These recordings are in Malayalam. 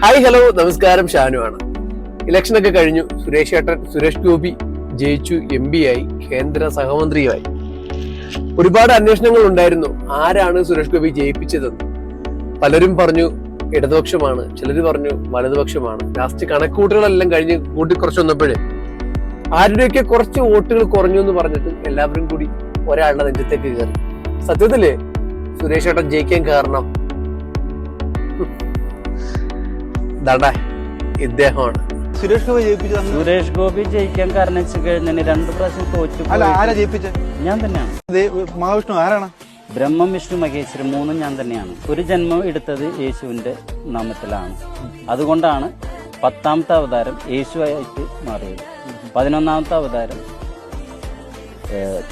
ഹായ് ഹലോ നമസ്കാരം, ഷാനുവാണ്. ഇലക്ഷനൊക്കെ കഴിഞ്ഞു. സുരേഷ് ഗോപി ജയിച്ചു, MP ആയി, കേന്ദ്ര സഹമന്ത്രിയുമായി. ഒരുപാട് അന്വേഷണങ്ങൾ ഉണ്ടായിരുന്നു ആരാണ് സുരേഷ് ഗോപി ജയിപ്പിച്ചതെന്ന്. പലരും പറഞ്ഞു ഇടതുപക്ഷമാണ്, ചിലർ പറഞ്ഞു വലതുപക്ഷമാണ്. ലാസ്റ്റ് കണക്കൂട്ടുകളെല്ലാം കഴിഞ്ഞ് കൂട്ടിക്കുറച്ച് വന്നപ്പോഴേ ആരുടെയൊക്കെ കുറച്ച് വോട്ടുകൾ കുറഞ്ഞു എന്ന് പറഞ്ഞിട്ട് എല്ലാവരും കൂടി ഒരാളുടെ നെഞ്ചത്തേക്ക് കയറി. സത്യത്തില് സുരേഷ് ഏട്ടൻ ജയിക്കാൻ കാരണം ഇദ്ദേഹമാണ്. സുരേഷ് ഗോപി ജയിക്കാൻ കാരണം കഴിഞ്ഞാൽ 2 പ്രാവശ്യം തോറ്റു. ആരാ ജയിപ്പിച്ചത്? ഞാൻ തന്നെയാണ്. മഹാവിഷ്ണു ആരാണ്? ബ്രഹ്മം, വിഷ്ണു, മഹേശ്വരൻ 3 ഞാൻ തന്നെയാണ്. ഒരു ജന്മം എടുത്തത് യേശുവിന്റെ നാമത്തിലാണ്. അതുകൊണ്ടാണ് 10ാമത്തെ അവതാരം യേശുവായിട്ട് മാറിയത്. 11ാമത്തെ അവതാരം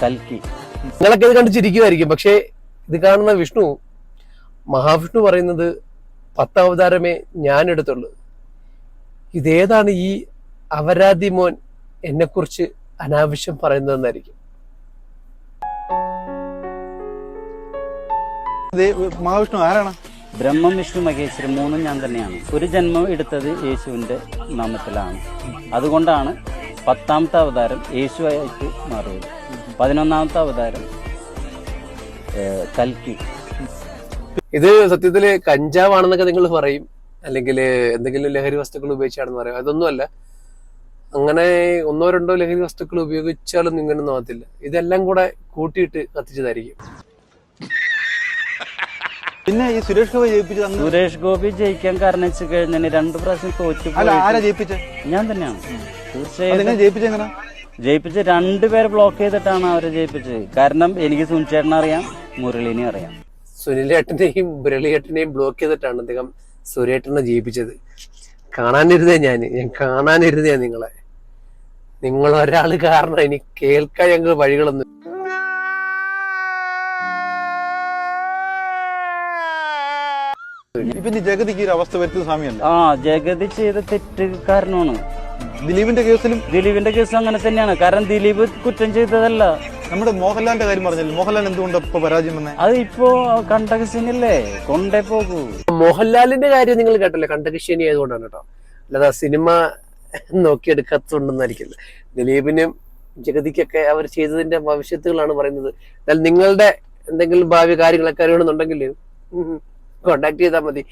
കൽക്കി. നിങ്ങളൊക്കെ ഇത് കണ്ട് ചിരിക്കുമായിരിക്കും, പക്ഷേ ഇത് കാണുന്ന വിഷ്ണു, മഹാവിഷ്ണു പറയുന്നത് 10 അവതാരമേ ഞാൻ എടുത്തുള്ളൂ. ഇതേതാണ് ഈ അവരാധി മോൻ എന്നെ കുറിച്ച് അനാവശ്യം പറയുന്നതെന്നായിരിക്കും. മഹാവിഷ്ണു ആരാണ്? ബ്രഹ്മം, വിഷ്ണു, മഹേശ്വരൻ 3 ഞാൻ തന്നെയാണ്. ഒരു ജന്മം എടുത്തത് യേശുവിന്റെ നാമത്തിലാണ്. അതുകൊണ്ടാണ് 10ാമത്തെ അവതാരം യേശുവായിട്ട് മാറിയത്. 11ാമത്തെ അവതാരം കൽക്കി. ഇത് സത്യത്തില് കഞ്ചാവാണെന്നൊക്കെ നിങ്ങൾ പറയും, അല്ലെങ്കിൽ എന്തെങ്കിലും ലഹരി വസ്തുക്കൾ ഉപയോഗിച്ചാണെന്ന് പറയും. അതൊന്നുമല്ല. അങ്ങനെ 1-2 ലഹരി വസ്തുക്കൾ ഉപയോഗിച്ചാലും ഇങ്ങനൊന്നും ആകത്തില്ല. ഇതെല്ലാം കൂടെ കൂട്ടിയിട്ട് കത്തിച്ചതായിരിക്കും. പിന്നെ ഈ സുരേഷ് ഗോപി ജയിപ്പിച്ചത്? സുരേഷ് ഗോപി ജയിക്കാൻ കാരണം കഴിഞ്ഞാൽ 2 പ്രാവശ്യം തോറ്റു. ആരാ ജയിപ്പിച്ചത്? ഞാൻ തന്നെയാണ്. തീർച്ചയായും ജയിപ്പിച്ച് 2 പേരെ ബ്ലോക്ക് ചെയ്തിട്ടാണ് അവരെ ജയിപ്പിച്ചത്. കാരണം എനിക്ക് സുനിച്ചേട്ടനെ അറിയാം, മുരളീനെ അറിയാം. സുനിലേട്ടനെയും മുരളിയേട്ടനെയും ബ്ലോക്ക് ചെയ്തിട്ടാണ് അദ്ദേഹം സുരേട്ടനെ ജയിപ്പിച്ചത്. കാണാനിരുന്നേ ഞാൻ നിങ്ങളെ. നിങ്ങൾ ഒരാള് കാരണം എനിക്ക് കേൾക്കാൻ ഞങ്ങൾ വഴികളൊന്നും. ജഗതിക്ക് ഒരു അവസ്ഥ വരുത്തിയ സ്വാമിയല്ല. ജഗതി ചെയ്ത തെറ്റ് കാരണമാണ്. ദിലീപിന്റെ കേസ് അങ്ങനെ തന്നെയാണ്. കാരണം ദിലീപ് കുറ്റം ചെയ്തതല്ല. നമ്മുടെ മോഹൻലാലിന്റെ കാര്യം പറഞ്ഞില്ല. മോഹൻലാൽ എന്തുകൊണ്ട് ഇപ്പൊ പരാജയം വന്നേ? അത് ഇപ്പോ കണ്ടകശനിയല്ലേ, കൊണ്ടേ പോകൂ. മോഹൻലാലിന്റെ കാര്യം നിങ്ങൾ കേട്ടല്ലേ, കണ്ടകശനി ആയതുകൊണ്ടാണ് കേട്ടോ, അല്ലാതെ സിനിമ നോക്കിയെടുക്കാത്തതുകൊണ്ടൊന്നായിരിക്കില്ല. ദിലീപിനും ജഗതിക്കൊക്കെ അവർ ചെയ്തതിന്റെ ഭവിഷ്യത്തുകളാണ് പറയുന്നത്. എന്നാൽ നിങ്ങളുടെ എന്തെങ്കിലും ഭാവി കാര്യങ്ങളൊക്കെ അറിയണമെന്നുണ്ടെങ്കിൽ കോണ്ടാക്ട് ചെയ്താൽ മതി.